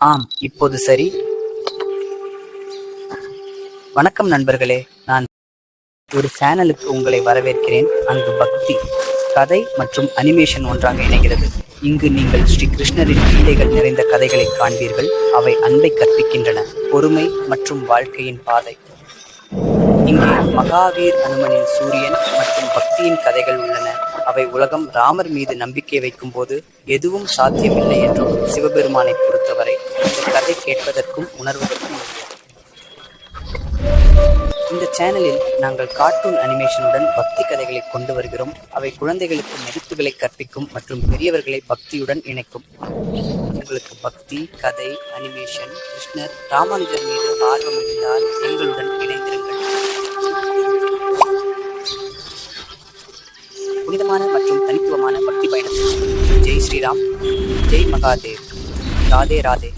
ஆம், இப்போது சரி. வணக்கம் நண்பர்களே, நான் ஒரு சேனலுக்கு உங்களை வரவேற்கிறேன். அங்கு பக்தி, கதை மற்றும் அனிமேஷன் ஒன்றாக இணைகிறது. இங்கு நீங்கள் ஸ்ரீ கிருஷ்ணரின் லீலைகள் நிறைந்த கதைகளை காண்பீர்கள். அவை அன்பை கற்பிக்கின்றன, பொறுமை மற்றும் வாழ்க்கையின் பாதை. இங்கே மகாவீர் அனுமனின் சூரியன் மற்றும் பக்தியின் கதைகள் உள்ளன. அவை உலகம் ராமர் மீது நம்பிக்கை வைக்கும் போது எதுவும் சாத்தியமில்லை என்றும் சிவபெருமானை பொறுத்தவரை இந்த கதை கேட்பதற்கும் உணர்வதற்கும் உரியது. இந்த சேனலில் நாங்கள் கார்ட்டூன் அனிமேஷனுடன் பக்தி கதைகளை கொண்டு வருகிறோம். அவை குழந்தைகளுக்கு மதிப்புகளை கற்பிக்கும் மற்றும் பெரியவர்களை பக்தியுடன் இணைக்கும். உங்களுக்கு பக்தி, கதை, அனிமேஷன், கிருஷ்ணர், ராமானுஜர் மீது ஆர்வம் இருந்தால் எங்களுடன் இணைந்திருங்கள். புனிதமான மற்றும் தனித்துவமான பக்தி பயணத்தில் ஜெய் ஸ்ரீராம், ஜெய் மகாதேவ், ராதே ராதே.